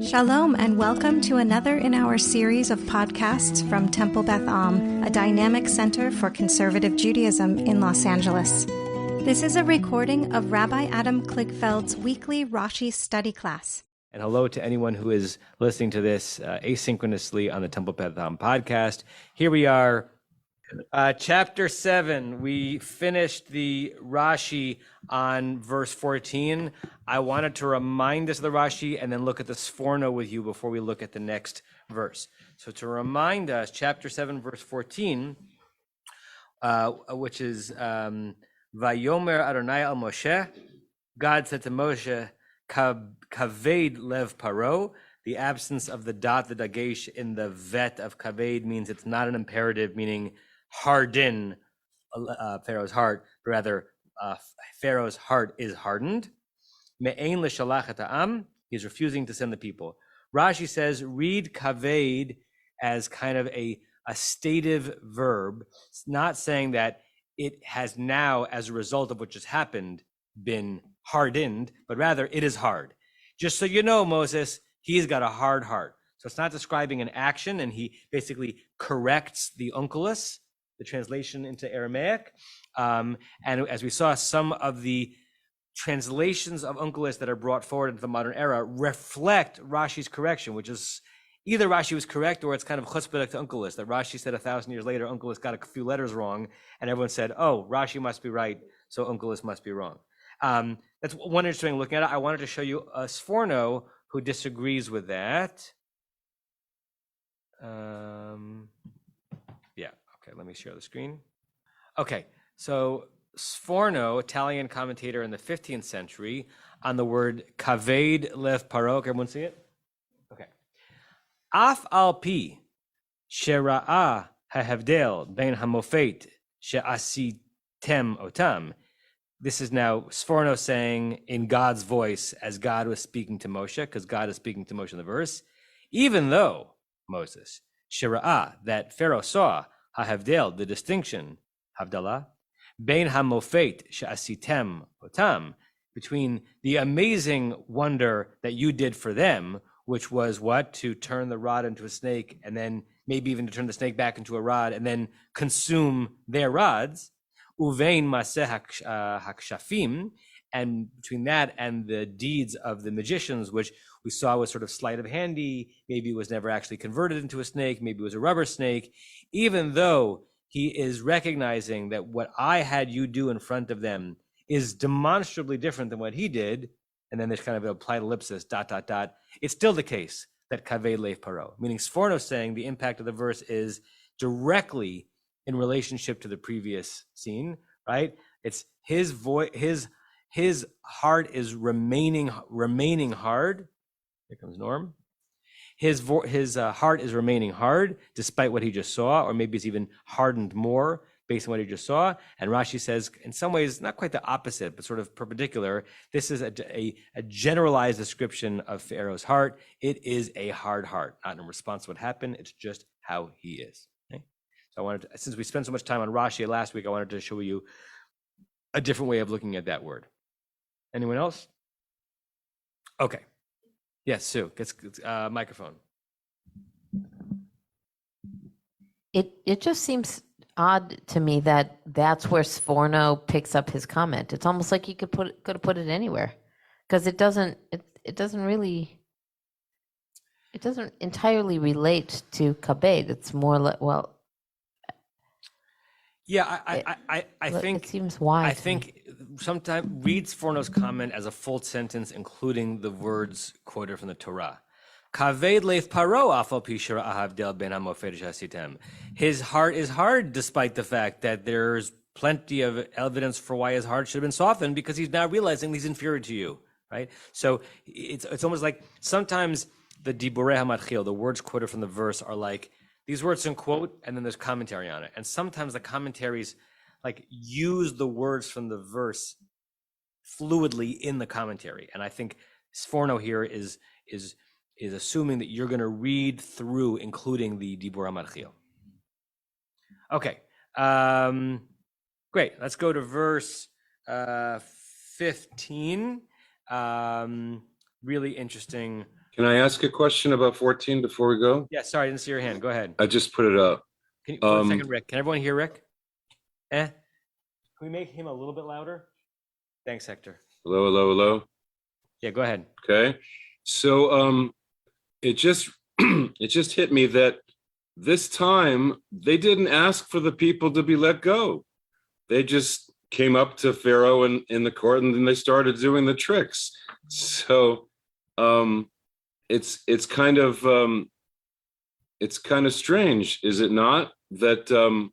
Shalom and welcome to another in our series of podcasts from Temple Beth Am, a dynamic center for conservative Judaism in Los Angeles. This is a recording of Rabbi Adam Kligfeld's weekly Rashi study class. And hello to anyone who is listening to this asynchronously on the Temple Beth Am podcast. Here we are, chapter 7. We finished the Rashi on verse 14. I wanted to remind us of the Rashi and then look at the Sforno with you before we look at the next verse. So to remind us, chapter 7, verse 14, which is Vayomer Adonai al Moshe, God said to Moshe, Kaved lev paro. The absence of the dot, the dagesh in the vet of kaved means it's not an imperative, meaning harden Pharaoh's heart, but rather Pharaoh's heart is hardened. Me'ein l'shalach et ha'am, he's refusing to send the people. Rashi says, read kaved as kind of a stative verb. It's not saying that it has now, as a result of what just happened, been hardened, but rather it is hard. Just so you know, Moses, he's got a hard heart. So it's not describing an action, and he basically corrects the onkelos, the translation into Aramaic. And as we saw, some of the translations of onkelos that are brought forward into the modern era reflect Rashi's correction, which is either Rashi was correct or it's kind of chutzpah to onkelos, that Rashi said 1,000 years later, onkelos got a few letters wrong, and everyone said, oh, Rashi must be right, so onkelos must be wrong. That's one interesting way of looking at it. I wanted to show you a Sforno who disagrees with that. Okay, let me share the screen. Okay, so Sforno, Italian commentator in the 15th century, on the word kaved lev paro. Everyone see it? Okay. Af al pi shera'a hahevdel ben hamofet she'asitem otam. This is now Sforno saying in God's voice as God was speaking to Moshe, because God is speaking to Moshe in the verse, even though Moses, Shira'ah, that Pharaoh saw, Ha'havdel, the distinction, Havdalah, Bein Hamofet She'asitem Otam, between the amazing wonder that you did for them, which was what? To turn the rod into a snake, and then maybe even to turn the snake back into a rod, and then consume their rods, Uvein Maseh Hakshafim, and between that and the deeds of the magicians, which we saw was sort of sleight of handy, maybe it was never actually converted into a snake, maybe it was a rubber snake, even though he is recognizing that what I had you do in front of them is demonstrably different than what he did, and then there's kind of an applied ellipsis, ... It's still the case that kaved lev paro, meaning Sforno saying the impact of the verse is directly in relationship to the previous scene, right? It's his voice, his heart is remaining hard. Here comes Norm. His heart is remaining hard despite what he just saw, or maybe it's even hardened more based on what he just saw. And Rashi says, in some ways, not quite the opposite, but sort of perpendicular. This is a generalized description of Pharaoh's heart. It is a hard heart, not in response to what happened. It's just how he is. Okay? So I wanted to, since we spent so much time on Rashi last week, I wanted to show you a different way of looking at that word. Anyone else? Okay. Yes, Sue, gets microphone. It just seems odd to me that that's where Sforno picks up his comment. It's almost like he could have put it anywhere, because it doesn't entirely relate to Kabed. It's more like, Yeah, I think it seems wide. I think sometimes read Sforno's comment as a full sentence, including the words quoted from the Torah. Kaved lev paro afal pi shera'a havdel ben hamofet she'asitem. His heart is hard, despite the fact that there's plenty of evidence for why his heart should have been softened, because he's now realizing he's inferior to you, right? So it's almost like sometimes the diburei hamatchil, the words quoted from the verse, are like these words in quote, and then there's commentary on it. And sometimes the commentaries like use the words from the verse fluidly in the commentary. And I think Sforno here is assuming that you're going to read through, including the Dibur HaMatchil. Okay, great. Let's go to verse 15. The really interesting. Can I ask a question about 14 before we go? Yeah, sorry, I didn't see your hand. Go ahead. I just put it up. Can you, for a second, Rick? Can everyone hear Rick? Can we make him a little bit louder? Thanks, Hector. Hello, hello, hello. Yeah, go ahead. Okay. So it just it just hit me that this time they didn't ask for the people to be let go. They just came up to Pharaoh in the court, and then they started doing the tricks. So it's kind of strange, is it not, that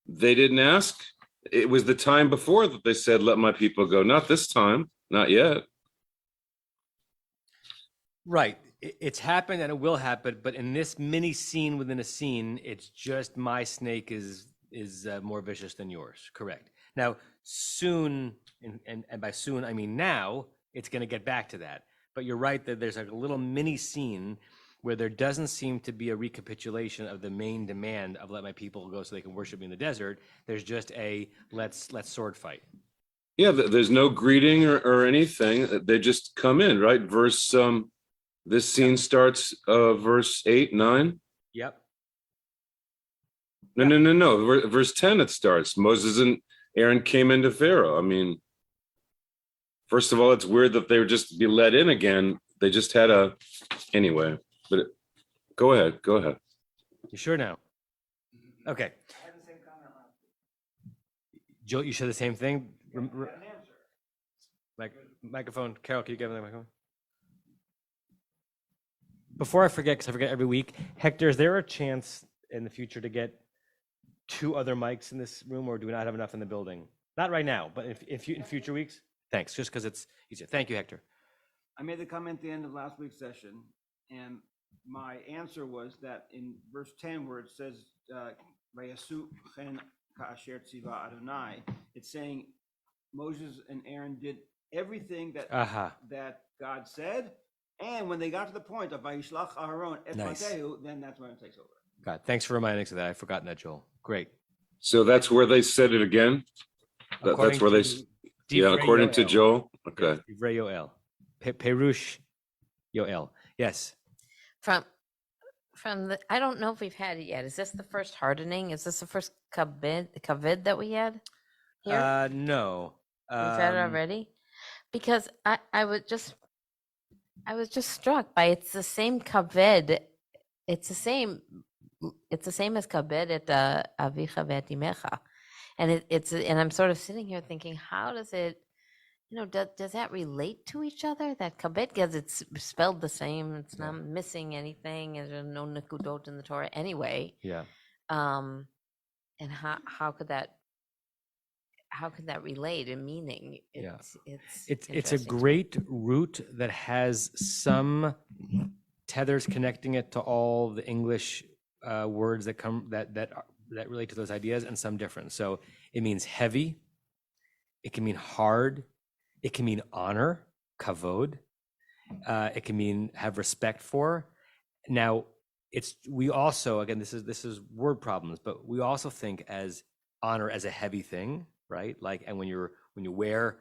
they didn't ask? It was the time before that they said, "Let my people go." Not this time, not yet. Right. It's happened and it will happen, but in this mini scene within a scene, it's just my snake is more vicious than yours. Correct. Now, soon, and by soon I mean now, it's going to get back to that. But you're right that there's like a little mini scene where there doesn't seem to be a recapitulation of the main demand of "let my people go so they can worship me in the desert." There's just a let's sword fight. Yeah, there's no greeting or anything. They just come in, right? Verse this scene starts verse 8, 9. Yep. No. Verse 10 it starts. Moses and Aaron came into Pharaoh. I mean, first of all, it's weird that they would just be let in again. They just had anyway. But go ahead. You sure now? Okay. I had the same comment last week. Joe, you said the same thing? I got an answer. Microphone. Carol, can you give me the microphone? Before I forget, because I forget every week, Hector, is there a chance in the future to get 2 other mics in this room, or do we not have enough in the building? Not right now, but in future weeks? Thanks, just because it's easier. Thank you, Hector. I made the comment at the end of last week's session, and my answer was that in verse 10, where it says, "Vayasu chen ka'asher tziva Adonai," it's saying Moses and Aaron did everything that that God said, and when they got to the point of Vayishlach Aharon et Matehu, then that's when it takes over. God, thanks for reminding us of that. I've forgotten that, Joel. Great. So that's where they said it again? That's where they... Yeah, according to Joel. Okay. Divrei Yoel. Perush Yoel. Yes. From the, I don't know if we've had it yet. Is this the first hardening? Is this the first kavod that we had here? No. We've had it already? Because I was just struck by it's the same kavod. It's the same as kavod at avicha v'et imecha. And and I'm sort of sitting here thinking, how does it, does that relate to each other? That kavod, because it's spelled the same, it's not missing anything, and there's no nekudot in the Torah anyway. Yeah. And how could that relate in meaning? It's a great root that has some tethers connecting it to all the English words that come that relate to those ideas, and some different. So it means heavy, it can mean hard, it can mean honor, kavod, it can mean have respect for. Now, we also, again, this is word problems, but we also think as honor as a heavy thing, right? Like, and when you wear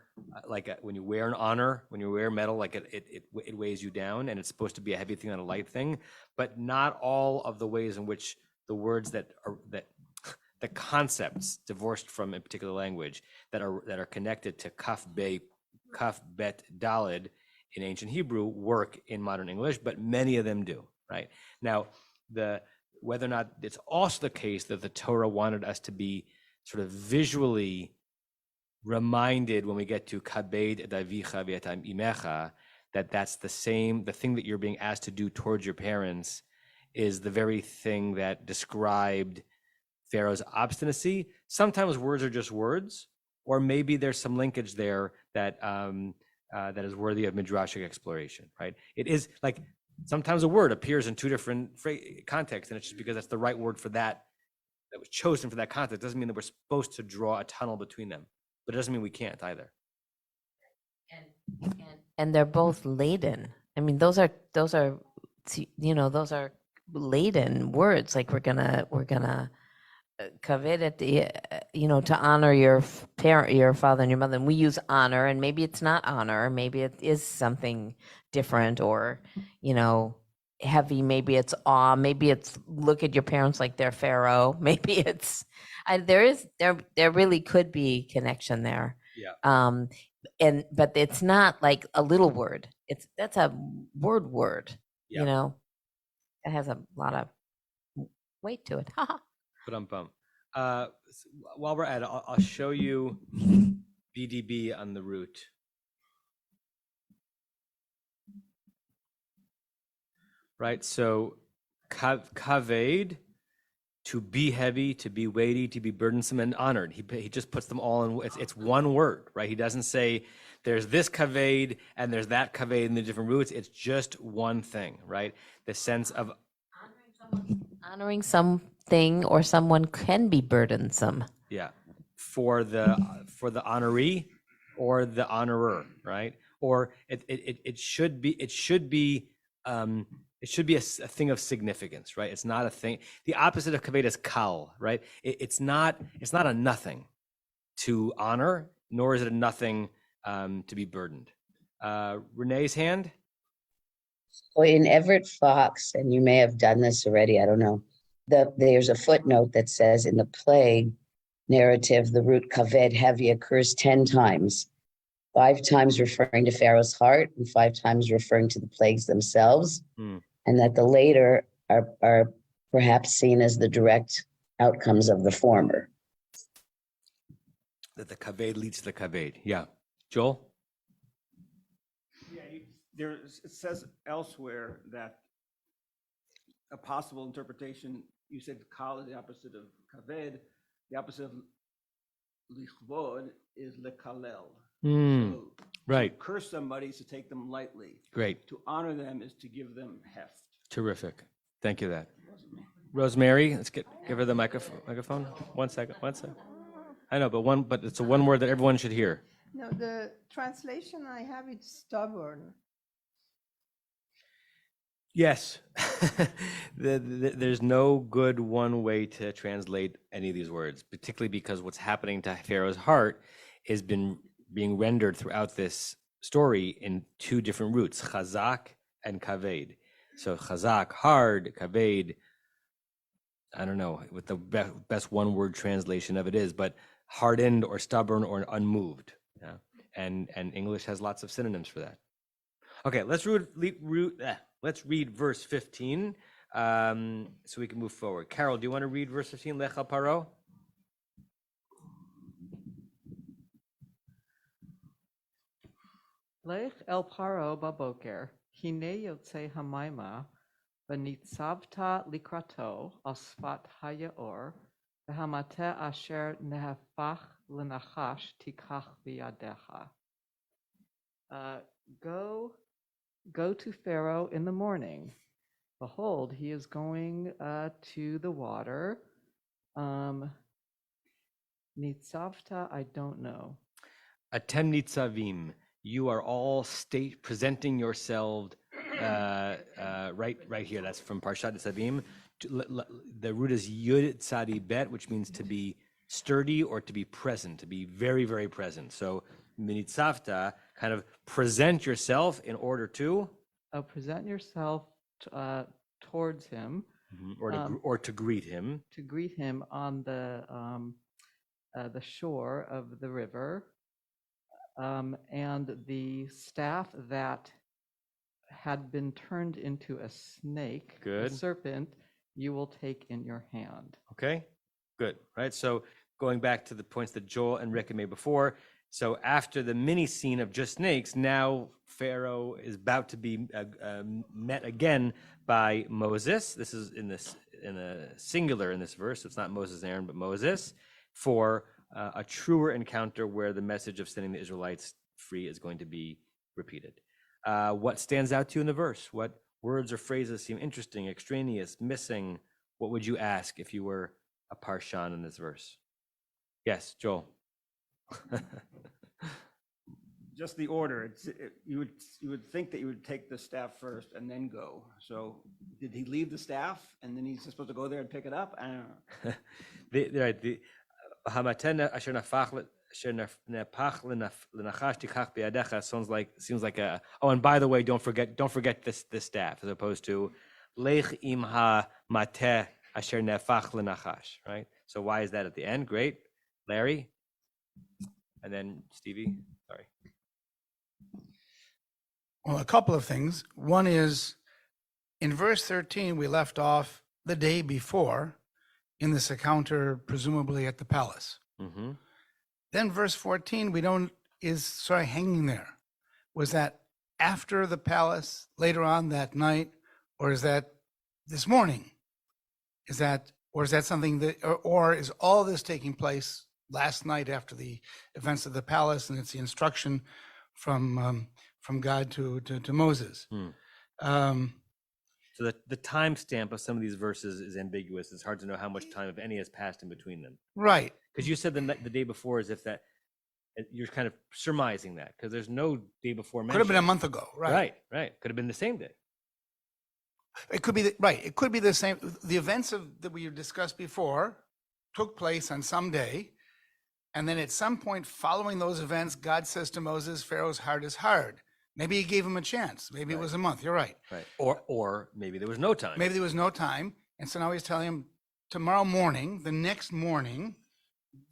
when you wear an honor, when you wear metal, like it weighs you down, and it's supposed to be a heavy thing, not a light thing. But not all of the ways in which the words that the concepts divorced from a particular language that are connected to kaf bet dalid in ancient Hebrew work in modern English, but many of them do. Right now, whether or not it's also the case that the Torah wanted us to be sort of visually reminded when we get to kabed davicha v'etam imecha, that's the thing that you're being asked to do towards your parents is the very thing that described Pharaoh's obstinacy. Sometimes words are just words, or maybe there's some linkage there that is worthy of midrashic exploration, right? It is like sometimes a word appears in 2 different contexts, and it's just because that's the right word for that was chosen for that context. It doesn't mean that we're supposed to draw a tunnel between them, but it doesn't mean we can't either. And they're both laden. I mean, those are laden words. Like we're gonna kaved at to honor your parent, your father and your mother. And we use honor, and maybe it's not honor, maybe it is something different or, heavy. Maybe it's awe. Maybe it's look at your parents like they're Pharaoh. Maybe it's, there really could be connection there. Yeah. But it's not like a little word. That's a word, Yeah. it has a lot of weight to it. Ba-dum-bum. While we're at it, I'll show you BDB on the root. Right, so kaved, to be heavy, to be weighty, to be burdensome and honored. He just puts them all in. It's one word, right? He doesn't say there's this kaved and there's that kaved in the different roots. It's just one thing, right? The sense of honoring something or someone can be burdensome. Yeah, for the honoree or the honorer, right? Or it should be a thing of significance, right? It's not a thing. The opposite of kaved is kal, right? It's not a nothing to honor, nor is it a nothing to be burdened. Renee's hand. Well, in Everett Fox, and you may have done this already, I don't know, there's a footnote that says in the plague narrative, the root kaved, heavy, occurs 10 times, 5 times referring to Pharaoh's heart and 5 times referring to the plagues themselves, and that the later are perhaps seen as the direct outcomes of the former. That the kaved leads to the kaved. Yeah. Joel? Yeah, it says elsewhere that a possible interpretation, you said kal is the opposite of kaved, the opposite of lichvod is lekalel. So Right. to curse somebody is to take them lightly. Great. To honor them is to give them heft. Terrific. Thank you for that. Rosemary, let's give her the microphone. One second. I know, but it's a one word that everyone should hear. No, the translation I have is stubborn. Yes. There's no good one way to translate any of these words, particularly because what's happening to Pharaoh's heart has been being rendered throughout this story in 2 different roots, chazak and kaved. So chazak, hard, kaved, I don't know what the best one-word translation of it is, but hardened or stubborn or unmoved. Yeah? And English has lots of synonyms for that. Okay, let's read verse 15 so we can move forward. Carol, do you want to read verse 15, Lech al Paro? Lech el Paro baboker, hine yotze hamaima, v'nitzavta likrato al sfat hayaor, v'hamate asher nehafach l'nachash tikach biyadecha. Go to Pharaoh in the morning. Behold, he is going to the water. Nitzavta, I don't know. Atem nitzavim. You are all presenting yourselves right here. That's from Parshat Nitzavim. The root is yud tzadi bet, which means to be sturdy or to be present, to be very, very present. So minitzavta, kind of present yourself in order to present yourself towards him, or to greet him. To greet him on the shore of the river, and the staff that had been turned into a snake, a serpent, you will take in your hand. Okay, good. Right. So going back to the points that Joel and Rick made before. So after the mini scene of just snakes, now Pharaoh is about to be met again by Moses. This is in a singular in this verse. So it's not Moses and Aaron, but Moses, for a truer encounter where the message of setting the Israelites free is going to be repeated. What stands out to you in the verse? What words or phrases seem interesting, extraneous, missing? What would you ask if you were a parshan in this verse? Yes, Joel. Just the order. You would think that you would take the staff first and then go. So did he leave the staff and then he's supposed to go there and pick it up? I don't know. The Hamatena asher nafach seems like a. Oh, and by the way, don't forget this staff, as opposed to lech im ha mateh asher nefach lenachash. Right. So why is that at the end? Great, Larry, and then Stevie. Sorry. Well, a couple of things. One is in verse 13, we left off the day before in this encounter, presumably at the palace. Mm-hmm. Then verse 14, is sort of hanging there. Was that after the palace, later on that night, or is that this morning? Is that something that, or is all this taking place last night after the events of the palace, and it's the instruction from God to Moses? So the timestamp of some of these verses is ambiguous. It's hard to know how much time, if any, has passed in between them. Right. Because you said the day before, as if that you're kind of surmising that, because there's no day before mentioned. Could have been a month ago. Right. Right. Could have been the same day. It could be right. It could be the same. The events that we discussed before took place on some day, and then at some point following those events, God says to Moses, "Pharaoh's heart is hard." Maybe he gave him a chance. Maybe it was a month. You're right. Right. Or maybe there was no time. Maybe there was no time, and so now he's telling him tomorrow morning, the next morning.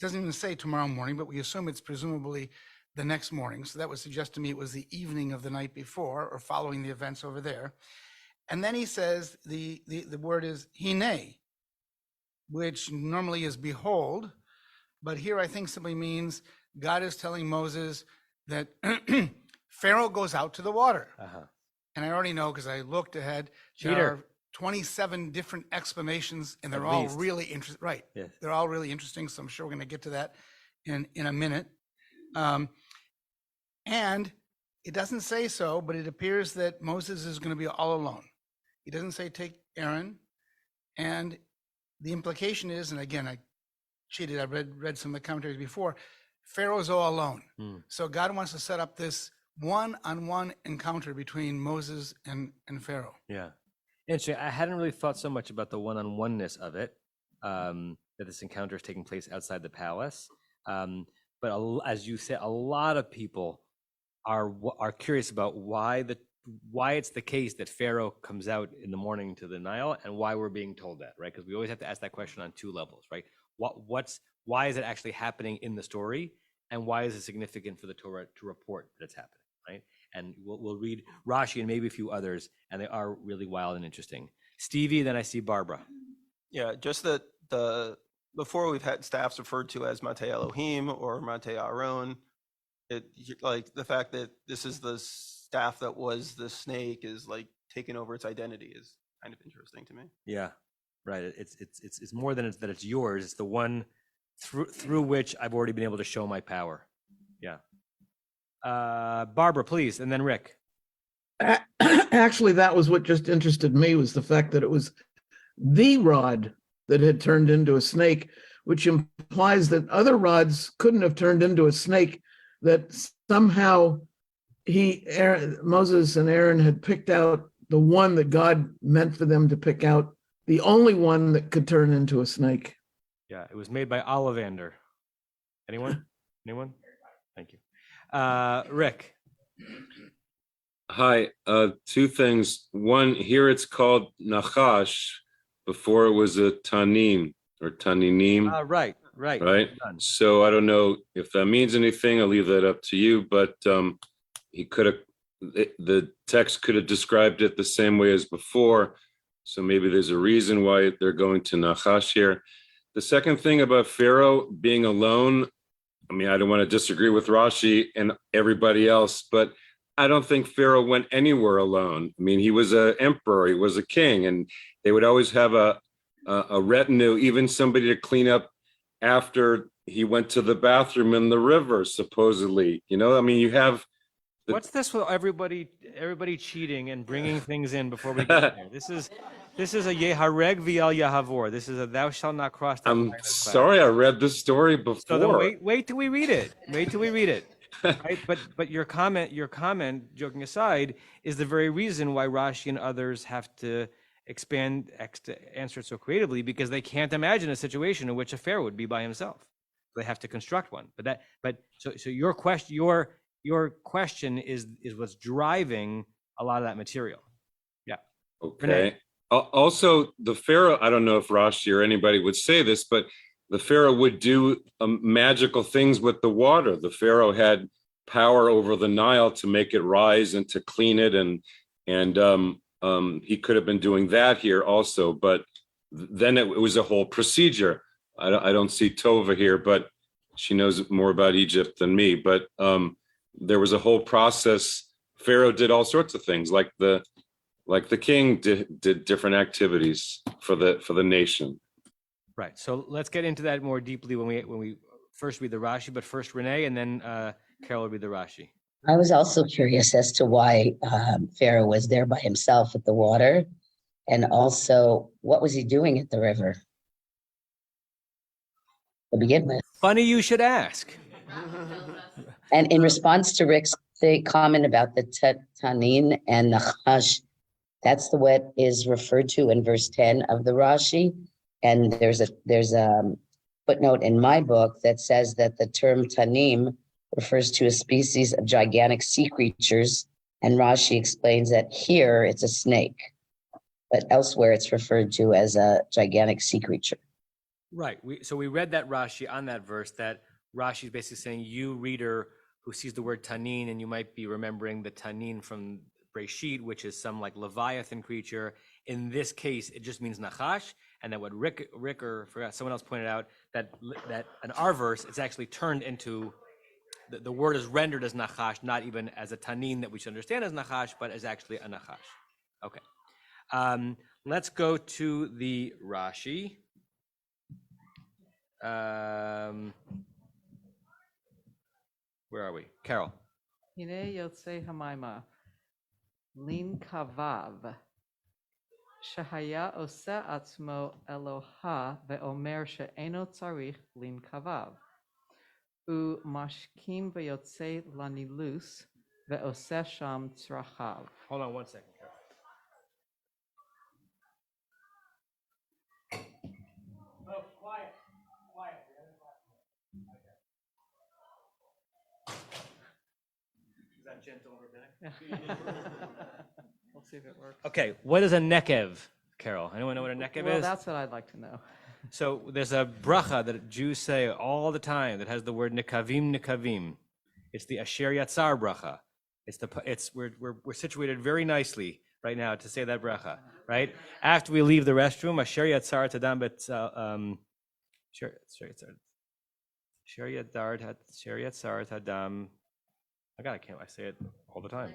Doesn't even say tomorrow morning, but we assume it's presumably the next morning. So that would suggest to me it was the evening of the night before, or following the events over there. And then he says the word is hine, which normally is behold, but here I think simply means God is telling Moses that Pharaoh goes out to the water. Uh-huh. And I already know, because I looked ahead, there are 27 different explanations, and they're all really interesting. Right. Yes. They're all really interesting. So I'm sure we're going to get to that in a minute. And it doesn't say so, but it appears that Moses is going to be all alone. He doesn't say take Aaron. And the implication is, and again, I cheated. I read some of the commentaries before. Pharaoh's all alone. So God wants to set up this one-on-one encounter between Moses and Pharaoh. Yeah. Interesting. I hadn't really thought so much about the one-on-oneness of it, that this encounter is taking place outside the palace. But as you said, a lot of people are curious about why it's the case that Pharaoh comes out in the morning to the Nile, and why we're being told that, right? Because we always have to ask that question on two levels, right? Why is it actually happening in the story, and why is it significant for the Torah to report that it's happening, right? And we'll read Rashi and maybe a few others, and they are really wild and interesting. Stevie, then I see Barbara. Yeah, just that before we've had staffs referred to as Mate Elohim or Mate Aaron. Like the fact that this is the staff that was the snake is like taking over its identity is kind of interesting to me. Yeah, right. It's more than that it's yours. It's the one through which I've already been able to show my power. Yeah. Barbara, please, and then Rick. Actually, that was what just interested me, was the fact that it was the rod that had turned into a snake, which implies that other rods couldn't have turned into a snake, that somehow Moses and Aaron had picked out the one that God meant for them to pick out, the only one that could turn into a snake. Yeah, it was made by Ollivander. Anyone? Thank you. Rick. Hi, two things. One, here it's called Nachash. Before it was a Tanim or Taninim. Right. So I don't know if that means anything. I'll leave that up to you. But the text could have described it the same way as before. So maybe there's a reason why they're going to Nachash here. The second thing about Pharaoh being alone, I mean, I don't want to disagree with Rashi and everybody else, but I don't think Pharaoh went anywhere alone. I mean, he was an emperor, he was a king, and they would always have a retinue, even somebody to clean up after he went to the bathroom in the river, supposedly. You know, I mean, you have. What's this with everybody cheating and bringing things in before we get there? This is a Yehareg v'al Yahavor. This is a thou shalt not cross. I'm sorry, I read this story before. So then wait till we read it. Right? But your comment, joking aside, is the very reason why Rashi and others have to answer it so creatively, because they can't imagine a situation in which a pharaoh would be by himself. They have to construct one. So your question is what's driving a lot of that material. Yeah. Okay. Renee. Also, the Pharaoh, I don't know if Rashi or anybody would say this, but the Pharaoh would do magical things with the water. The Pharaoh had power over the Nile to make it rise and to clean it. And he could have been doing that here also, but then it was a whole procedure. I don't see Tova here, but she knows more about Egypt than me. But there was a whole process. Pharaoh did all sorts of things, like the king did different activities for the nation. Right. So let's get into that more deeply when we first read the Rashi. But first Renee, and then Carol will read the Rashi. I was also curious as to why Pharaoh was there by himself at the water. And also, what was he doing at the river to begin with? Funny you should ask. And in response to Rick's comment about the Tanin and Nachash, that's what is referred to in verse 10 of the Rashi. And there's a footnote in my book that says that the term Tanim refers to a species of gigantic sea creatures. And Rashi explains that here it's a snake, but elsewhere it's referred to as a gigantic sea creature. Right. So we read that Rashi on that verse, that Rashi is basically saying, you reader who sees the word Tanin, and you might be remembering the Tanin from Breshit, which is some like Leviathan creature. In this case, it just means Nachash. And that what Rick or someone else pointed out, that in our verse, it's actually turned into, the word is rendered as Nachash, not even as a Tanin that we should understand as Nachash, but as actually a Nachash. Okay. Let's go to the Rashi. Where are we? Carol. Hine Yotzei Hamaima, Lin Kavav, Shahaya Ose Atzmo Eloha ve'omer she'eno tzarich Lin Kavav, U Mashkim ve'yotzei lanilus ve'ose sham tzrachav. Hold on 1 second, Carol. Oh, quiet. Is that gentle and rabbinic? We'll see if it works. Okay, what is a nekev, Carol? Anyone know what a nekev Well, is? that's what I'd like to know. So there's a bracha that Jews say all the time that has the word nekavim. It's the Asher Yatzar bracha. We're situated very nicely right now to say that bracha, right? After we leave the restroom, Asher Yatzar Tadam Asher Yatzar Tadam. I say it all the time.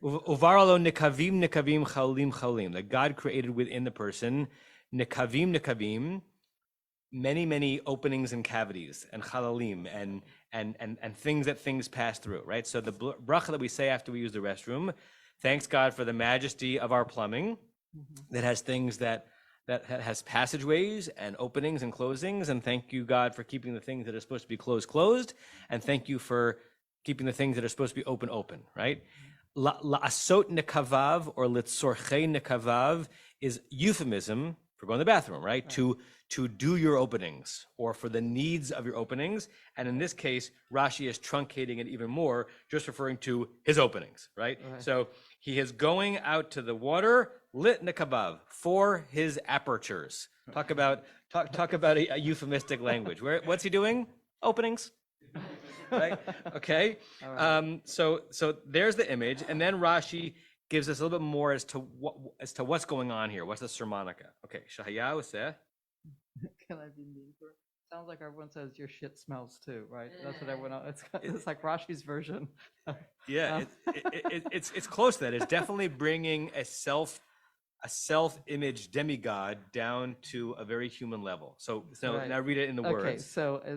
Uvaralo nekavim chalim. That God created within the person nekavim, many openings and cavities, and chalalim, and things that things pass through, right? So the bracha that we say after we use the restroom, thanks God for the majesty of our plumbing, that has things that has passageways and openings and closings, and thank you God for keeping the things that are supposed to be closed, and thank you for keeping the things that are supposed to be open, right? La'asot nekavav or litzorchei nekavav is euphemism for going to the bathroom, right? To do your openings or for the needs of your openings. And in this case, Rashi is truncating it even more, just referring to his openings, right? So he is going out to the water, lit nekavav, for his apertures. Talk about a euphemistic language. What's he doing? Openings. Right? Okay. Right. So there's the image, and then Rashi gives us a little bit more as to what's going on here. What's the sermonica? Okay. Shahayahu says. Can I be mean for it? Sounds like everyone says your shit smells too, right? That's what everyone else. It's like Rashi's version. Yeah, it's close to that. It's definitely bringing a self-image demigod down to a very human level. So right. Now read it in the words. Okay,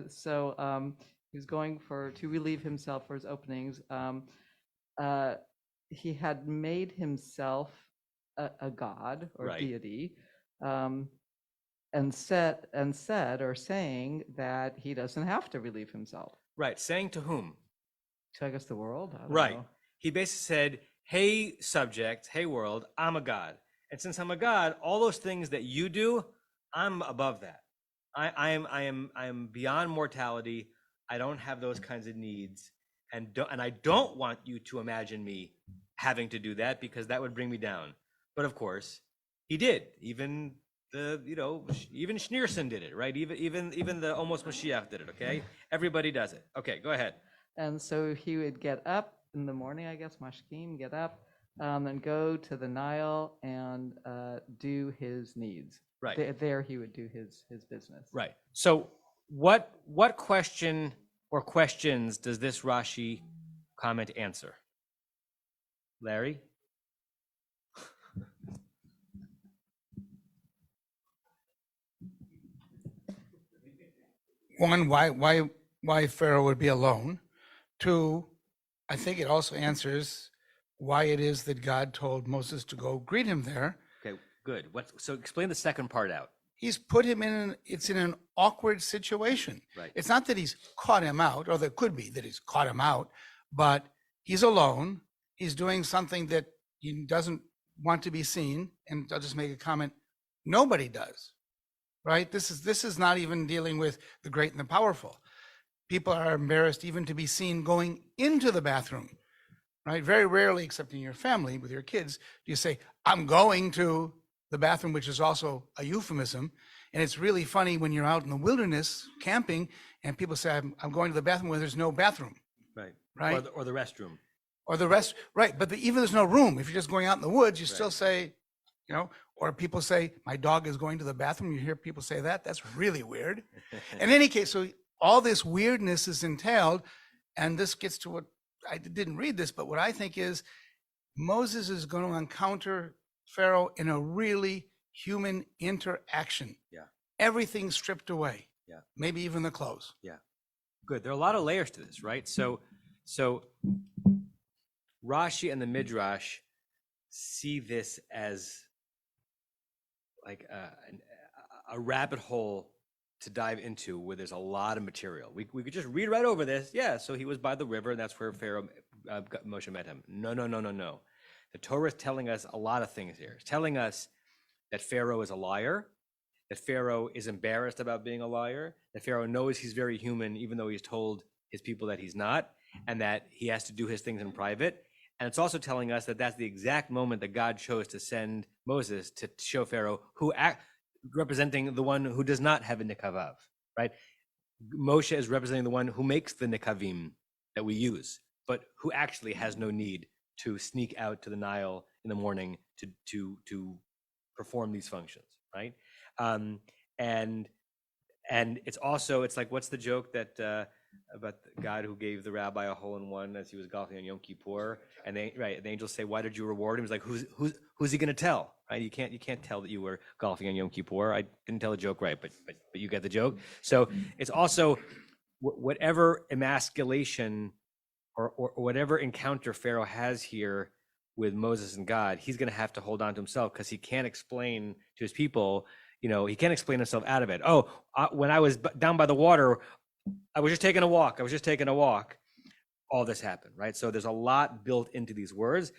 so he's going to relieve himself for his openings. He had made himself a god or right. deity, and said or saying that he doesn't have to relieve himself. Right. Saying to whom? To, I guess, the world. I don't know. He basically said, "Hey, subject. Hey, world. I'm a god, and since I'm a god, all those things that you do, I'm above that. I am beyond mortality. I don't have those kinds of needs, and I don't want you to imagine me having to do that because that would bring me down. But of course, he did. Even even Schneerson did it, right? Even the almost Mashiach did it. Okay, everybody does it. Okay, go ahead. And so he would get up in the morning, I guess, mashkim, get up, and go to the Nile and do his needs. Right. There he would do his business. Right. So what question or questions does this Rashi comment answer? Larry? One, why Pharaoh would be alone. Two, I think it also answers why it is that God told Moses to go greet him there. Okay, good. So explain the second part out. He's put him in an awkward situation. Right. It's not that he's caught him out, or there could be that he's caught him out, but he's alone. He's doing something that he doesn't want to be seen. And I'll just make a comment. Nobody does, right? This is not even dealing with the great and the powerful. People are embarrassed even to be seen going into the bathroom, right? Very rarely, except in your family with your kids, do you say, I'm going to the bathroom, which is also a euphemism. And it's really funny when you're out in the wilderness camping and people say, I'm going to the bathroom where there's no bathroom. Right. Right. Or the restroom. Or the rest, right. But even there's no room. If you're just going out in the woods, you Right. still say, or people say, my dog is going to the bathroom. You hear people say that. That's really weird. In any case, so all this weirdness is entailed. And this gets to what I didn't read this, but what I think is Moses is going to encounter Pharaoh in a really human interaction. Yeah. Everything stripped away. Yeah. Maybe even the clothes. Yeah. Good. There are a lot of layers to this, right? So Rashi and the Midrash see this as like a rabbit hole to dive into where there's a lot of material. We could just read right over this. Yeah, so he was by the river, and that's where Pharaoh, Moshe met him. No. The Torah is telling us a lot of things here. It's telling us that Pharaoh is a liar, that Pharaoh is embarrassed about being a liar, that Pharaoh knows he's very human, even though he's told his people that he's not, and that he has to do his things in private. And it's also telling us that that's the exact moment that God chose to send Moses to show Pharaoh representing the one who does not have a nikavav, right? Moshe is representing the one who makes the nikavim that we use, but who actually has no need to sneak out to the Nile in the morning to perform these functions, right? And it's like, what's the joke that about the God who gave the rabbi a hole in one as he was golfing on Yom Kippur, and the angels say, "Why did you reward him?" He's like, "Who's he going to tell?" Right? You can't tell that you were golfing on Yom Kippur. I didn't tell the joke right, but you get the joke. So it's also whatever emasculation or whatever encounter Pharaoh has here with Moses and God, he's going to have to hold on to himself because he can't explain to his people. He can't explain himself out of it. When I was down by the water, I was just taking a walk. All this happened, right? So there's a lot built into these words.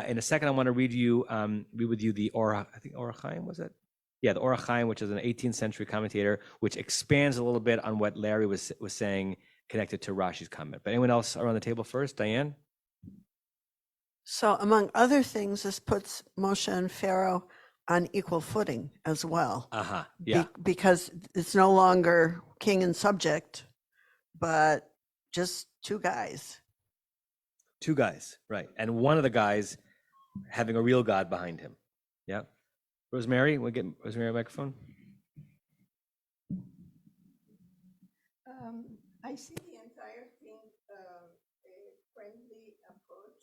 In a second, I want to read with you the Orach Chaim, was it? Yeah, the Orach Chaim, which is an 18th century commentator, which expands a little bit on what Larry was saying connected to Rashi's comment. But anyone else around the table first? Diane? So among other things, this puts Moshe and Pharaoh on equal footing as well. Yeah. Because it's no longer king and subject, but just two guys. Two guys, right. And one of the guys having a real God behind him. Yeah. Rosemary, we'll get Rosemary a microphone. I see the entire thing a friendly approach.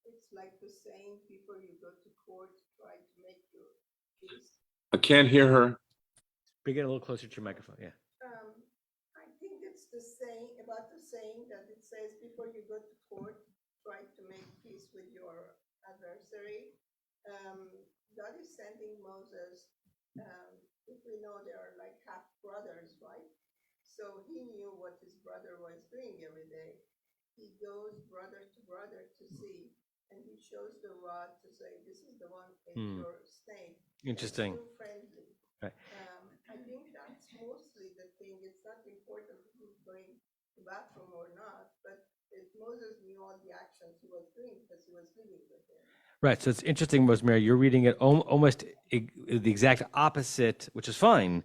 It's like the saying, before you go to court, try to make your peace. I can't hear her. Bring it a little closer to your microphone, yeah. I think it's the saying that it says, before you go to court, try to make peace with your adversary. God is sending Moses, if we know they are like half brothers, right? So he knew what his brother was doing every day. He goes brother to brother to see, and he shows the rod to say, this is the one in your snake. Interesting. It's too friendly. Right. I think that's mostly the the bathroom or not, but Moses knew all the actions he was doing because he was living with him. Right. So it's interesting, Rosemary, you're reading it almost the exact opposite, which is fine,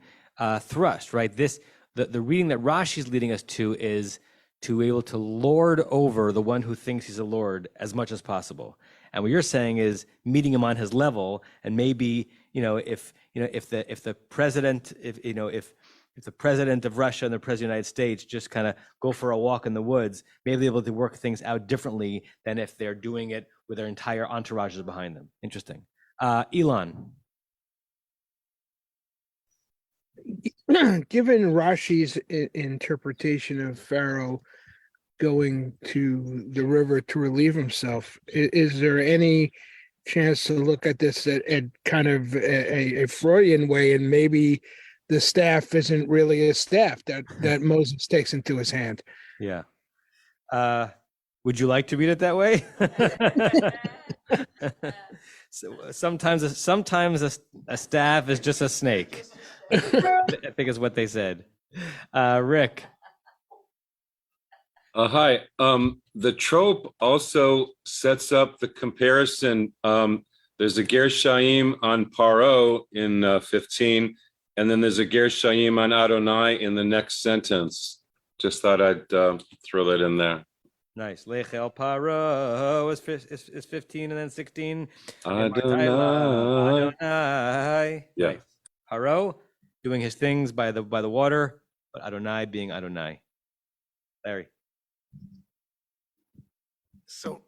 thrust, right? The reading that Rashi's leading us to is to be able to lord over the one who thinks he's a lord as much as possible. And what you're saying is meeting him on his level, and maybe, if the president, if the president of Russia and the president of the United States just kind of go for a walk in the woods, maybe they're able to work things out differently than if they're doing it with their entire entourages behind them. Interesting. Elon. Given Rashi's interpretation of Pharaoh going to the river to relieve himself, is there any chance to look at this at kind of a Freudian way, and maybe the staff isn't really a staff that Moses takes into his hand? Yeah. Would you like to read it that way? So sometimes a staff is just a snake. I think is what they said. Rick. Hi. The trope also sets up the comparison. There's a Ger Shaim on Paro in 15, and then there's a Ger Shaim on Adonai in the next sentence. Just thought I'd throw that in there. Nice. Lech el Paro is 15, and then 16. Adonai. Yeah. Nice. Paro doing his things by the water, but Adonai being Adonai. Larry. So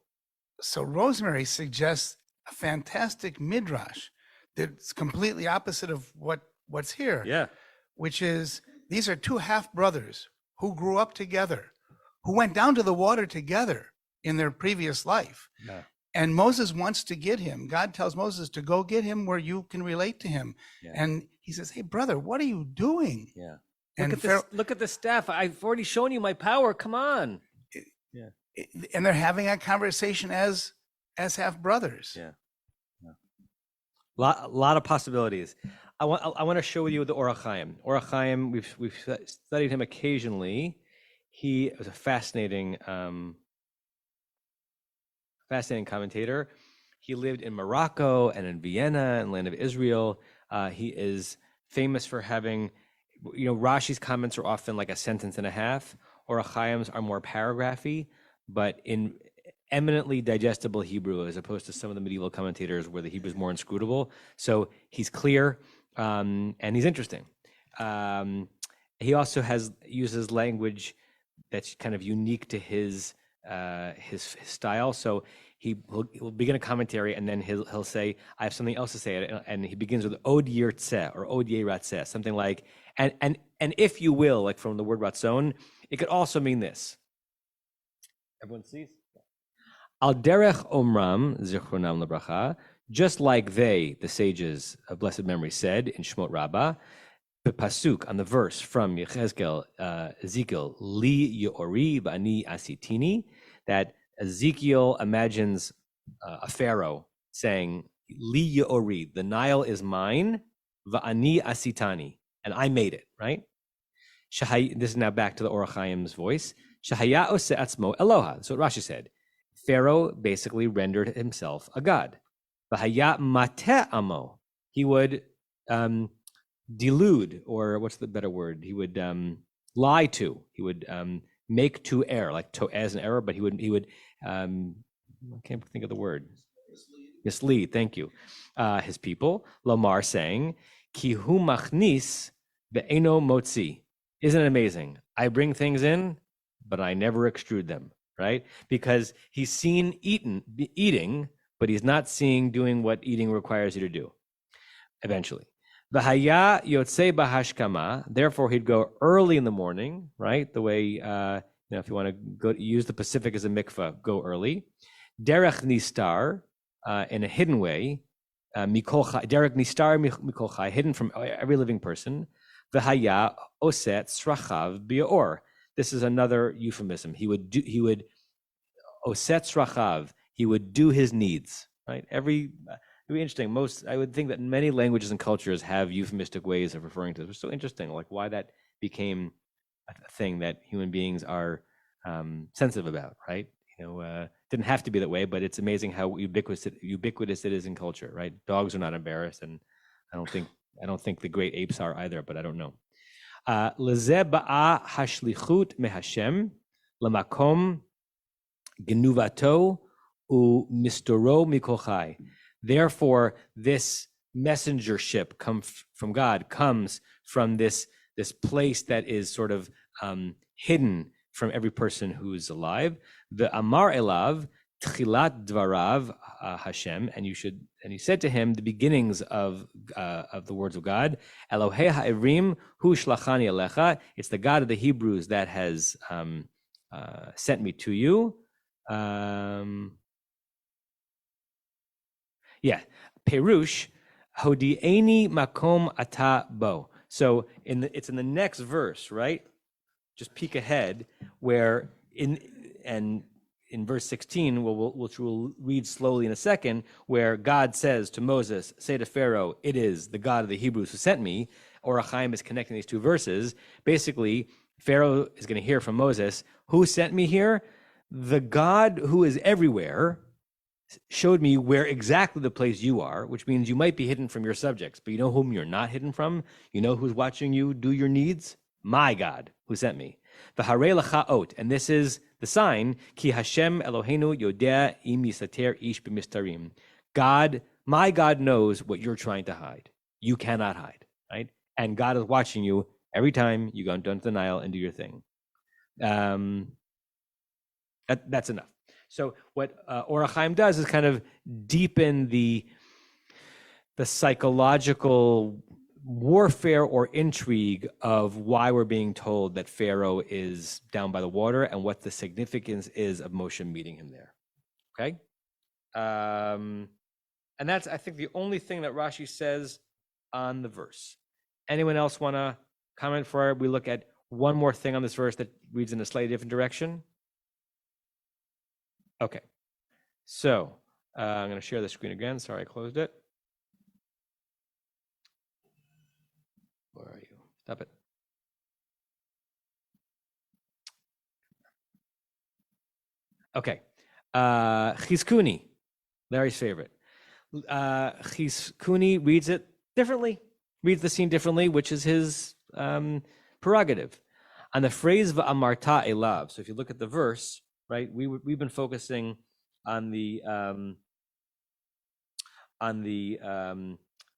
Rosemary suggests a fantastic midrash that's completely opposite of what's here. Yeah. Which is, these are two half brothers who grew up together, who went down to the water together in their previous life. Yeah. And Moses wants to get him. God tells Moses to go get him where you can relate to him. Yeah. And he says, hey, brother, what are you doing? Yeah. And Look at the staff. I've already shown you my power. Come on. Yeah. And they're having a conversation as half brothers. Yeah. Lot of possibilities. I want to show you the Orach Chaim. Orach Chaim, we've studied him occasionally. He was a fascinating commentator. He lived in Morocco and in Vienna and land of Israel. He is famous for having, Rashi's comments are often like a sentence and a half. Orach Chaim's are more paragraphy, but in eminently digestible Hebrew, as opposed to some of the medieval commentators where the Hebrew is more inscrutable. So he's clear and he's interesting. He also uses language that's kind of unique to his style. So he'll begin a commentary, and then he'll say, "I have something else to say," and he begins with "Od Yirtzeh" or "Od Yiratzeh," something like, and if you will, like from the word ratzon, it could also mean this. Everyone sees? Al derech omram zichronam lebracha, just like they, the sages of blessed memory, said in Shemot Rabbah, the pasuk on the verse from Ezekiel, li yeori ba'ani asitini, that Ezekiel imagines a pharaoh saying, li yeori, the Nile is mine, va'ani asitani, and I made it, right? This is now back to the Orach Chaim's voice. Shahaya ose atzmo Eloha. That's what Rashi said. Pharaoh basically rendered himself a god. V'haya mateh amo. He would delude, or what's the better word? He would lie to. He would make to err, like to as an error, but he would I can't think of the word. Mislead. Thank you. His people, Lomar, saying, "Ki hu machnis ve'eno motzi." Isn't it amazing? I bring things in, but I never extrude them, right? Because he's seen eating, but he's not seeing doing what eating requires you to do, eventually. V'haya yotzei bahashkama, therefore he'd go early in the morning, right? The way, if you want to go use the Pacific as a mikvah, go early. Derech nistar, in a hidden way, derech nistar mikol chai, hidden from every living person. V'haya oset srachav bi'or. This is another euphemism. He would oset srachav. He would do his needs. Right. It'd be interesting. I would think that many languages and cultures have euphemistic ways of referring to this. It's so interesting, like why that became thing that human beings are sensitive about, right? Didn't have to be that way, but it's amazing how ubiquitous it is in culture, right? Dogs are not embarrassed, and I don't think the great apes are either, but I don't know. Lezeh ba'a hashlichut mehashem lamakom genuvato u mistoro mikochai. Therefore, this messengership from God comes from this place that is sort of hidden from every person who is alive. The Amar Elav Tchilat Dvarav Hashem, and he said to him the beginnings of the words of God. Elohei ha'ivrim hu shlachani alecha. It's the God of the Hebrews that has sent me to you. Perush hodi'eni makom ata bo. So it's in the next verse, right? Just peek ahead, where in verse 16, which we'll read slowly in a second, where God says to Moses, say to Pharaoh, it is the God of the Hebrews who sent me. Or Chaim is connecting these two verses. Basically, Pharaoh is going to hear from Moses, who sent me here? The God who is everywhere showed me where exactly the place you are, which means you might be hidden from your subjects, but you know whom you're not hidden from? You know who's watching you do your needs? My God, who sent me. V'harei lecha ot, and this is the sign, ki Hashem Eloheinu yodea im yisater ish b'mistarim. God, my God knows what you're trying to hide. You cannot hide, right? And God is watching you every time you go down to the Nile and do your thing. That's enough. So what Or HaChaim does is kind of deepen the psychological warfare or intrigue of why we're being told that Pharaoh is down by the water and what the significance is of Moshe meeting him there. Okay? And that's, I think, the only thing that Rashi says on the verse. Anyone else want to comment before we look at one more thing on this verse that reads in a slightly different direction? Okay. So I'm going to share the screen again. Sorry, I closed it. Where are you? Stop it. Okay. Chizkuni, Larry's favorite. Chizkuni reads it differently, reads the scene differently, which is his prerogative. On the phrase va'amarta elav, so if you look at the verse, right, we've been focusing on the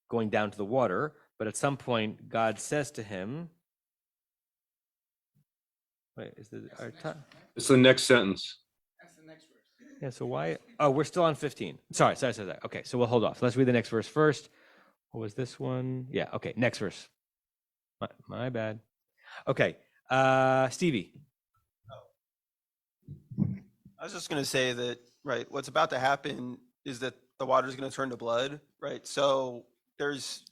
going down to the water. But at some point, God says to him, wait, is this our time? It's the next sentence. That's the next verse. Yeah, so why? Oh, we're still on 15. Sorry. Okay, so we'll hold off. Let's read the next verse first. What was this one? Yeah, okay, next verse. My bad. Okay, Stevie. I was just going to say that, right, what's about to happen is that the water is going to turn to blood, right? So there's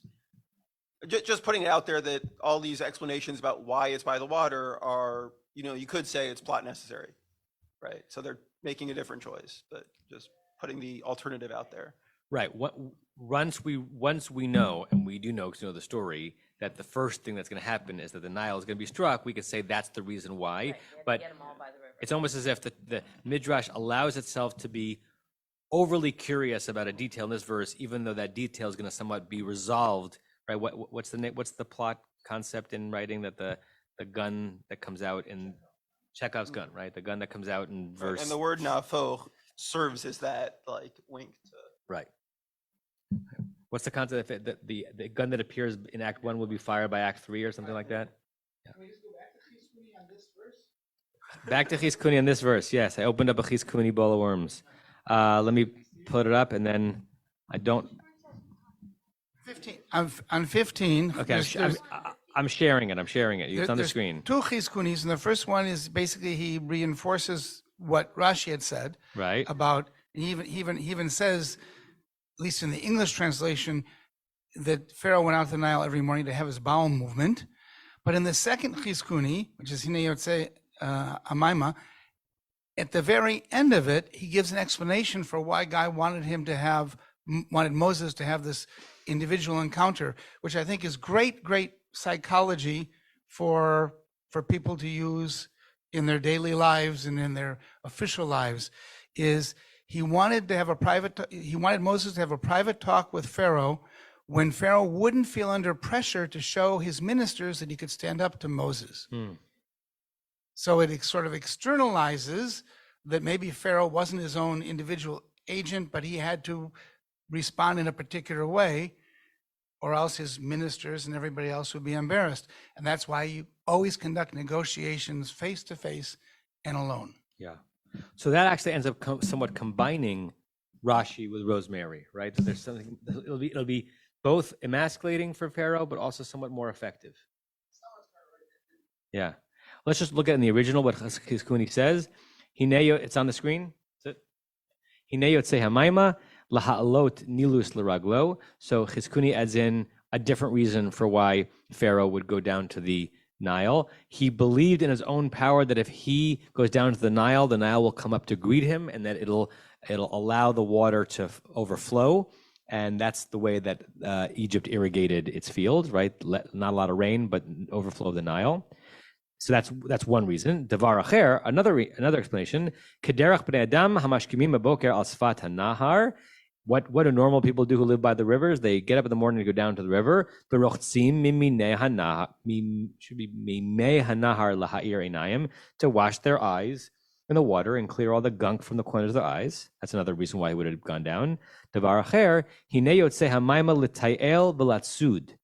just putting it out there that all these explanations about why it's by the water are, you could say it's plot necessary, right? So they're making a different choice, but just putting the alternative out there. Right. Once we know, and we do know because we know the story, that the first thing that's going to happen is that the Nile is going to be struck, we could say that's the reason why. Right, but it's almost as if the Midrash allows itself to be overly curious about a detail in this verse, even though that detail is going to somewhat be resolved. Right? What's the plot concept in writing, that the gun that comes out in Chekhov's gun, right? The gun that comes out in verse. And the word nafoch serves as that wink to. Right. What's the concept that the gun that appears in Act 1 will be fired by Act 3 or something like that? Yeah. Can we just go back to Chizkuni on this verse? Back to Chizkuni on this verse. Yes, I opened up a Chizkuni bowl of worms. Let me put it up, and then I don't. 15. On 15. Okay, I'm sharing it. It's on the screen. Two Chizkunis, and the first one is basically he reinforces what Rashi had said. Right. About, he even says, at least in the English translation, that Pharaoh went out to the Nile every morning to have his bowel movement. But in the second Chizkuni, which is Hine Yotzei Amaima, at the very end of it, he gives an explanation for why God wanted Moses to have this individual encounter, which I think is great psychology for for people to use in their daily lives and in their official lives is he wanted Moses to have a private talk with Pharaoh when Pharaoh wouldn't feel under pressure to show his ministers that he could stand up to Moses. So it sort of externalizes that maybe Pharaoh wasn't his own individual agent, but he had to respond in a particular way, or else his ministers and everybody else would be embarrassed. And that's why you always conduct negotiations face to face and alone. Yeah. So that actually ends up somewhat combining Rashi with Rosemary, right? So there's something, it'll be both emasculating for Pharaoh, but also somewhat more effective. Yeah. Let's just look at in the original what Chizkuni says. Hineyo, it's on the screen. Is it? Hineyo tse hamaima laha'alot nilus l'raglo. So Chizkuni adds in a different reason for why Pharaoh would go down to the Nile. He believed in his own power that if he goes down to the Nile will come up to greet him, and that it'll allow the water to overflow. And that's the way that Egypt irrigated its fields, right? Not a lot of rain, but overflow of the Nile. So that's one reason. Davar acher, another explanation. Kederach bnei adam hamashkimim baboker al sfat hanahar. What do normal people do who live by the rivers? They get up in the morning to go down to the river. Should be mimei hanahar laha'ir einayim, to wash their eyes in the water and clear all the gunk from the corners of their eyes. That's another reason why he would have gone down. Davar acher, hinei yotzei hamayma l'tayel v'latsud.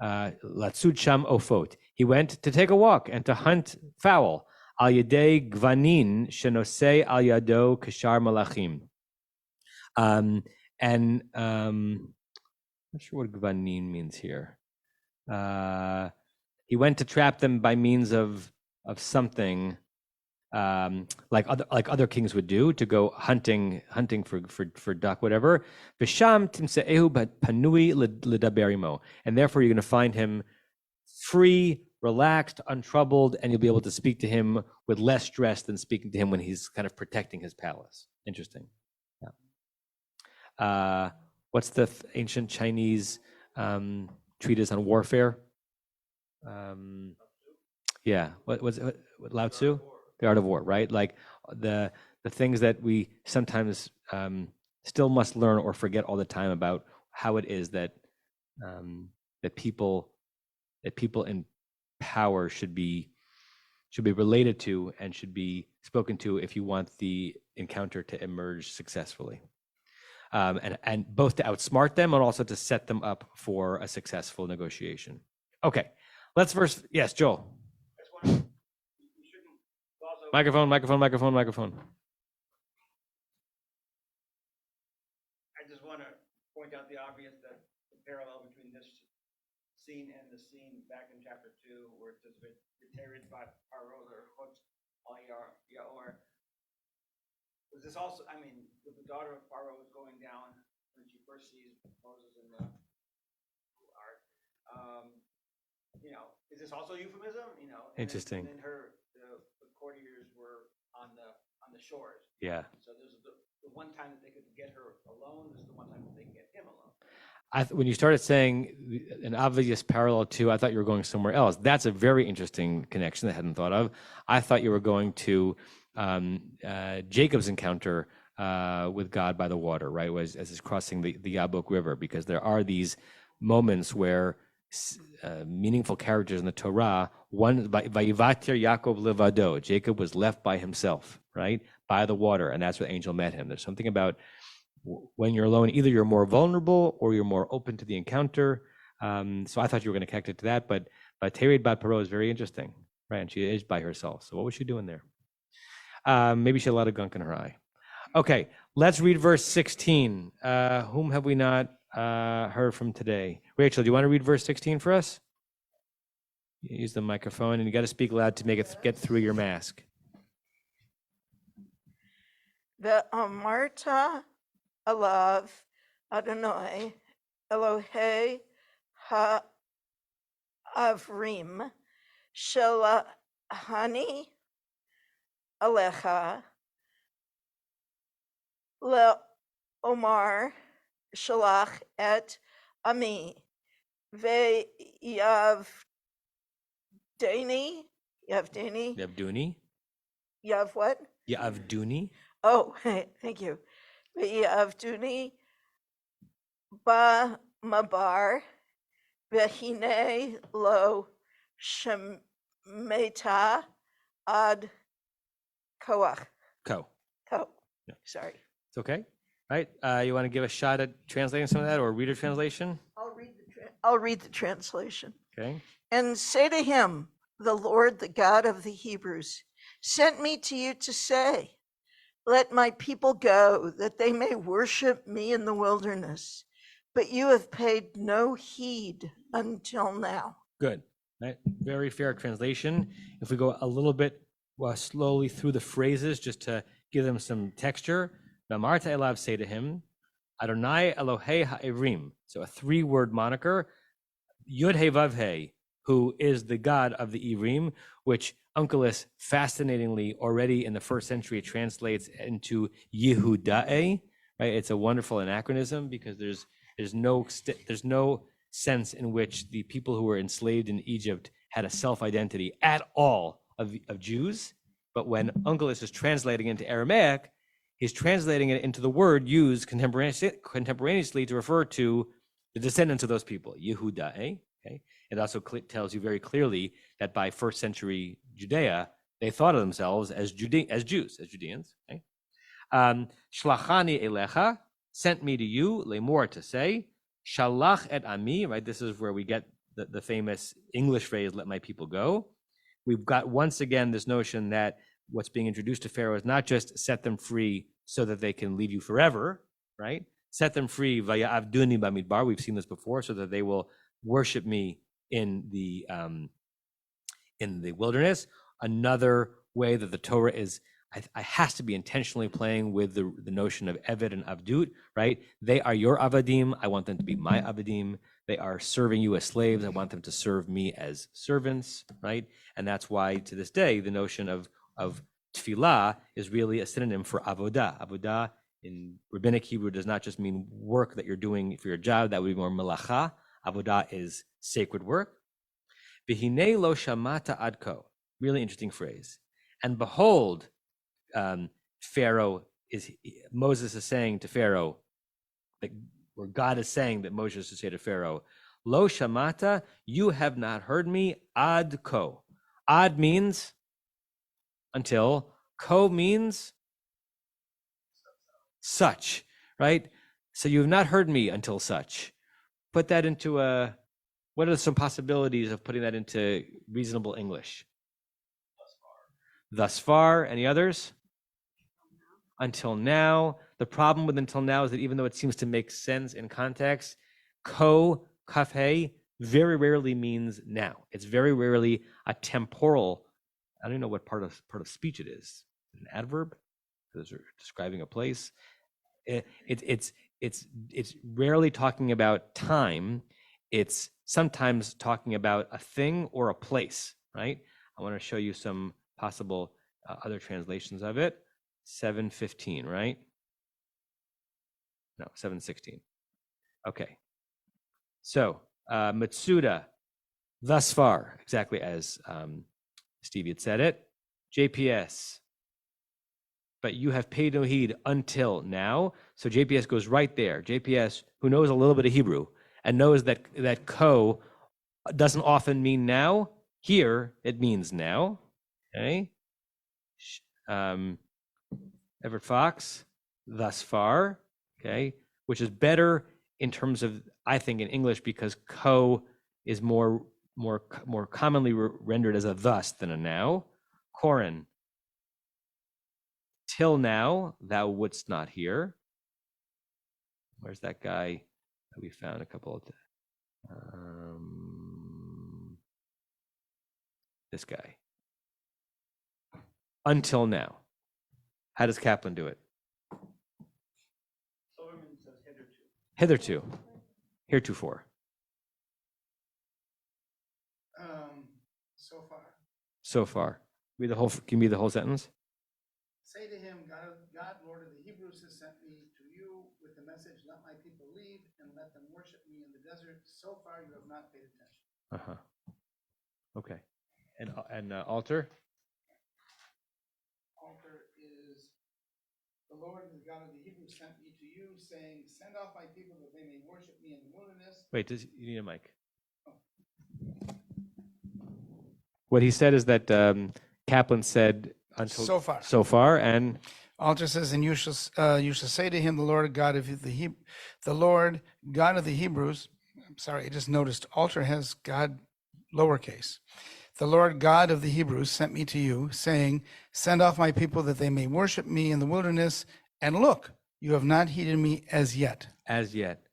Latsud sham ofot. He went to take a walk and to hunt fowl. Al yadei gvanin shenosei al yado kashar malachim. I'm not sure what gvanin means here. He went to trap them by means of something, like other kings would do, to go hunting for duck, whatever. V'sham timse'ehu panui l'daberimo, and therefore you're going to find him free, relaxed, untroubled, and you'll be able to speak to him with less stress than speaking to him when he's kind of protecting his palace. Interesting. Yeah. What's the ancient Chinese treatise on warfare? Yeah. What Lao Tzu? The Art of War, right? Like the things that we sometimes still must learn or forget all the time about how it is that people in power should be related to and should be spoken to if you want the encounter to emerge successfully, and both to outsmart them and also to set them up for a successful negotiation. Okay, let's first. Yes, Joel. Microphone. I just want to point out the obvious, that the parallel between this scene and the scene back in chapter 2, where it says "V'terid bat paro l'rchot al yaor." Was this also? I mean, the daughter of Pharaoh is going down when she first sees Moses in the ark. Is this also euphemism? Interesting. And then the courtiers were on the shores. Yeah. So this is the one time that they could get her alone. This is the one time that they can get him alone. When you started saying an obvious parallel to, I thought you were going somewhere else. That's a very interesting connection that I hadn't thought of. I thought you were going to Jacob's encounter with God by the water, right? As he's crossing the Yabok River, because there are these moments where meaningful characters in the Torah, one, Vayivater Yaakov levado, Jacob was left by himself, right? By the water, and that's where the angel met him. There's something about when you're alone, either you're more vulnerable or you're more open to the encounter. So I thought you were going to connect it to that, but Tered Bat Paro is very interesting, right? And she is by herself. So what was she doing there? Maybe she had a lot of gunk in her eye. Okay, let's read verse 16. Whom have we not heard from today? Rachel, do you want to read verse 16 for us? Use the microphone, and you got to speak loud to make it get through your mask. The Amarta Alav Adonai Elohei Ha'avrim Shelahani Alecha Le'omar Shalach et Ami Ve'yav Dani, Yavdani, Yavduni. Yav what? Yavduni. Oh, thank you. Yavduni ba mabar vehine lo shemeta ad koach. Ko. Yeah. Sorry. It's okay. Right. You want to give a shot at translating some of that or read a translation? I'll read the translation. Okay. And say to him, the Lord, the God of the Hebrews, sent me to you to say, let my people go, that they may worship me in the wilderness. But you have paid no heed until now. Good. Right. Very fair translation. If we go a little bit slowly through the phrases just to give them some texture. V'amarta elav, say to him, Adonai Elohei ha'ivrim. So a 3-word moniker. Yud He Vav He, who is the God of the Ivrim, which Onkelos fascinatingly already in the 1st century translates into Yehudae. Right. It's a wonderful anachronism because there's no sense in which the people who were enslaved in Egypt had a self-identity at all of Jews. But when Onkelos is translating into Aramaic, he's translating it into the word used contemporaneously to refer to the descendants of those people, Yehudae. Okay, it also tells you very clearly that by 1st century Judea, they thought of themselves as Jews, as Judeans. Okay? Shlachani elecha, sent me to you, lemor, to say, shalach et ami, right? This is where we get the famous English phrase, let my people go. We've got once again this notion that what's being introduced to Pharaoh is not just set them free so that they can leave you forever, right? Set them free via avduni bamidbar. We've seen this before, so that they will worship me in the wilderness. Another way that the Torah is has to be intentionally playing with the notion of Eved and Avdut, right? They are your Avadim. I want them to be my Avadim. They are serving you as slaves. I want them to serve me as servants, right? And that's why to this day, the notion of tefillah is really a synonym for avodah. Avodah in rabbinic Hebrew does not just mean work that you're doing for your job. That would be more malacha. Avodah is sacred work. V'hinei lo shamata adko. Really interesting phrase. And behold, Moses is saying to Pharaoh, where God is saying that Moses should say to Pharaoh, lo shamata, you have not heard me, ad ko. Ad means until, ko means such, right? So you have not heard me until such. Put that into what are some possibilities of putting that into reasonable English? Thus far. Any others? Until now. The problem with until now is that even though it seems to make sense in context, ko, kafhe, very rarely means now. It's very rarely a temporal, I don't know what part of speech it is. An adverb? Because they're describing a place. It's rarely talking about time. It's sometimes talking about a thing or a place, right? I want to show you some possible other translations of it. 7:15, right? No, 7:16. Okay. So, Matsuda, thus far, exactly as Stevie had said it. JPS, but you have paid no heed until now. So JPS goes right there. JPS, who knows a little bit of Hebrew and knows that ko doesn't often mean now. Here, it means now. Okay. Everett Fox, thus far, okay, which is better in terms of, I think, in English, because ko is more commonly rendered as a thus than a now. Corin, till now, thou wouldst not hear. Where's that guy that we found a couple of this guy. Until now. How does Kaplan do it? Silverman says hitherto. Hitherto. Heretofore. So far. So far. Read the whole. Give me the whole sentence. Say to him, God, Lord of the Hebrews, has sent me to you with the message, let my people leave and let them worship me in the desert. So far, you have not paid attention. Okay. and altar. Altar is the Lord, the God of the Hebrews, sent me to you, saying, "Send off my people that they may worship me in the wilderness." Wait, you need a mic? What he said is that Kaplan said until so far, and Altar says, "And you shall say to him, the Lord God of the Lord God of the Hebrews." I'm sorry, I just noticed altar has God lowercase. "The Lord God of the Hebrews sent me to you, saying, Send off my people that they may worship me in the wilderness. And look, you have not heeded me as yet." As yet,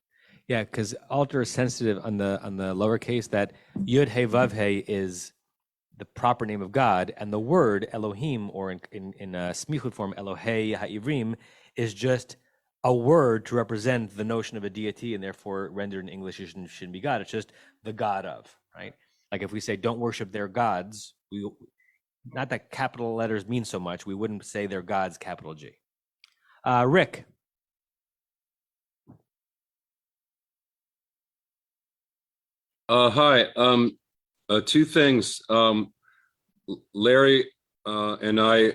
yeah, because altar is sensitive on the lowercase. That Yud He Vav He is the proper name of God, and the word Elohim, or in smichut form Elohei Ha'ivrim, is just a word to represent the notion of a deity, and therefore rendered in English it shouldn't be God. It's just the God of, right? Like if we say don't worship their gods, not that capital letters mean so much, we wouldn't say their gods, capital G. Rick. Hi. Two things. Larry and I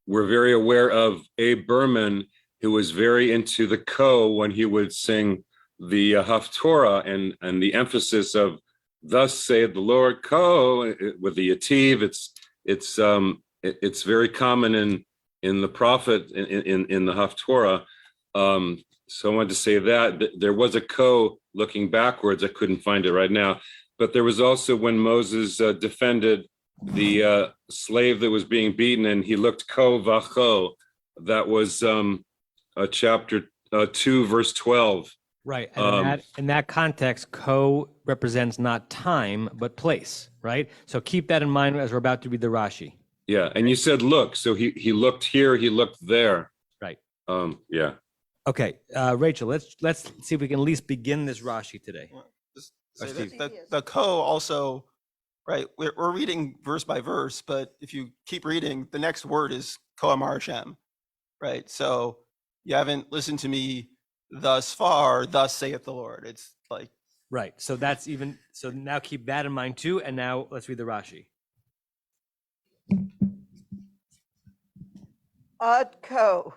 were very aware of Abe Berman, who was very into the ko when he would sing the Haftorah and the emphasis of "Thus saith the Lord" ko with the yativ. It's very common in the prophet in the Haftorah. So I wanted to say that there was a ko looking backwards. I couldn't find it right now, but there was also when Moses defended the slave that was being beaten, and he looked ko vacho. That was chapter 2, verse 12. Right, and in that context, ko represents not time but place. Right, so keep that in mind as we're about to read the Rashi. Yeah, and you said look, so he looked here, he looked there. Right. Yeah. Okay, Rachel, let's see if we can at least begin this Rashi today. The ko also, right? We're reading verse by verse, but if you keep reading, the next word is ko amar Hashem, right? So you haven't listened to me thus far. Thus saith the Lord. It's like right. So that's even. So now keep that in mind too. And now let's read the Rashi. Ad ko.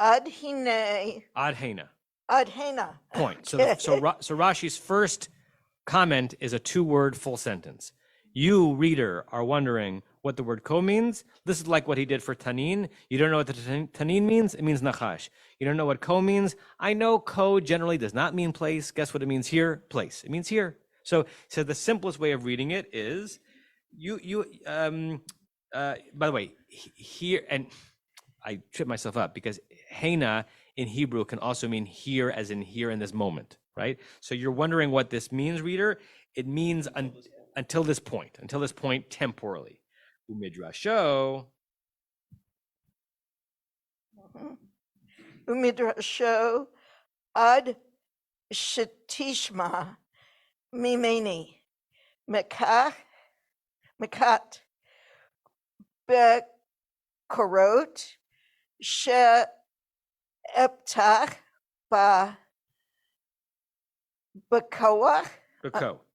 Adhine. Adhena. Adhena. Point. So Rashi's first comment is a 2-word full sentence. You, reader, are wondering what the word ko means. This is like what he did for tanin. You don't know what the tanin means? It means nachash. You don't know what ko means? I know ko generally does not mean place. Guess what it means here? Place. It means here. So the simplest way of reading it is by the way, here, and I trip myself up because hena in Hebrew can also mean here, as in here in this moment, right? So you're wondering what this means, reader. It means until this point temporally. Umidrasho. Umidrasho ad shetishma mimeni mekat bekorot she eptach ba bekoach.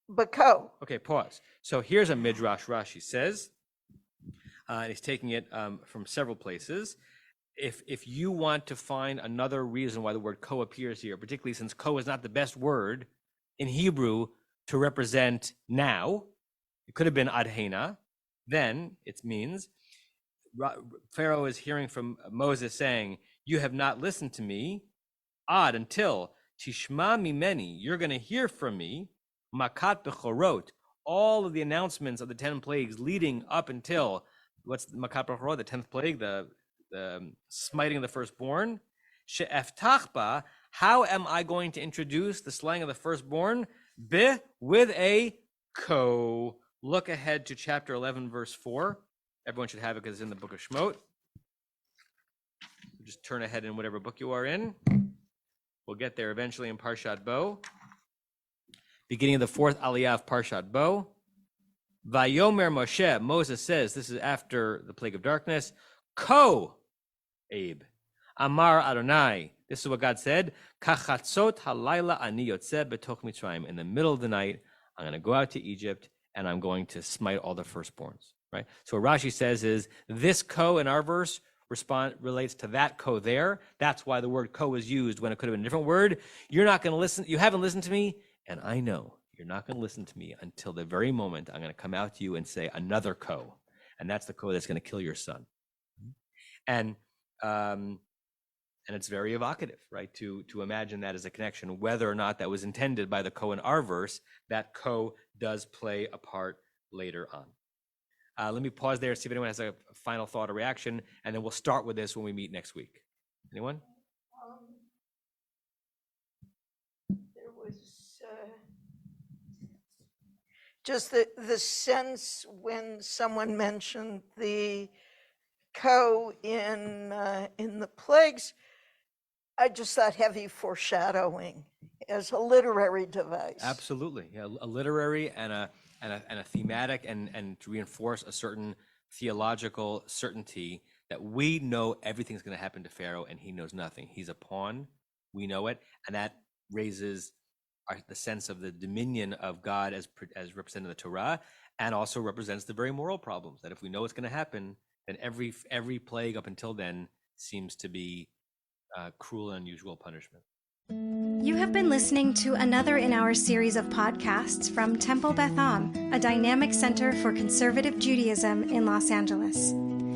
Bako. Okay, pause. So here's a midrash. Rashi says, and he's taking it from several places. If you want to find another reason why the word ko appears here, particularly since ko is not the best word in Hebrew to represent now, it could have been adhena. Then it means Pharaoh is hearing from Moses saying, "You have not listened to me, until tishma mimeni, you're going to hear from me." Makat bechorot, all of the announcements of the 10 plagues leading up until what's the Makat bechorot, the 10th plague, the smiting of the firstborn. She'eftach ba, how am I going to introduce the slaying of the firstborn? With a ko. Look ahead to chapter 11, verse 4. Everyone should have it because it's in the book of Shemot. Just turn ahead in whatever book you are in. We'll get there eventually in Parshat Bo. Beginning of the 4th aliyah of Parshat Bo. Vayomer Moshe, Moses says, this is after the plague of darkness, Ko, Abe, Amar Adonai, this is what God said, Kachatzot halayla ani yotzeh betoch Mitzrayim, in the middle of the night, I'm going to go out to Egypt, and I'm going to smite all the firstborns, right? So what Rashi says is this ko in our verse relates to that ko there. That's why the word ko is used when it could have been a different word. You're not going to listen. You haven't listened to me, and I know you're not going to listen to me until the very moment I'm going to come out to you and say another ko, and that's the ko that's going to kill your son. And it's very evocative, right? To imagine that as a connection, whether or not that was intended by the ko in our verse, that ko does play a part later on. Let me pause there, see if anyone has a final thought or reaction, and then we'll start with this when we meet next week. Anyone? There was just the sense when someone mentioned the ko in the plagues, I just thought heavy foreshadowing as a literary device. Absolutely, yeah, a literary and a thematic, and to reinforce a certain theological certainty that we know everything's going to happen to Pharaoh and he knows nothing. He's a pawn, we know it, and that raises the sense of the dominion of God as represented in the Torah, and also represents the very moral problems that if we know what's going to happen, then every plague up until then seems to be cruel and unusual punishment. You have been listening to another in our series of podcasts from Temple Beth Am, a dynamic center for conservative Judaism in Los Angeles.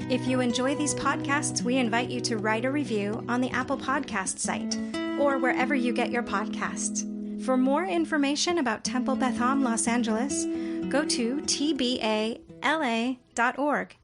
If you enjoy these podcasts, we invite you to write a review on the Apple Podcast site or wherever you get your podcasts. For more information about Temple Beth Am Los Angeles, go to tbala.org.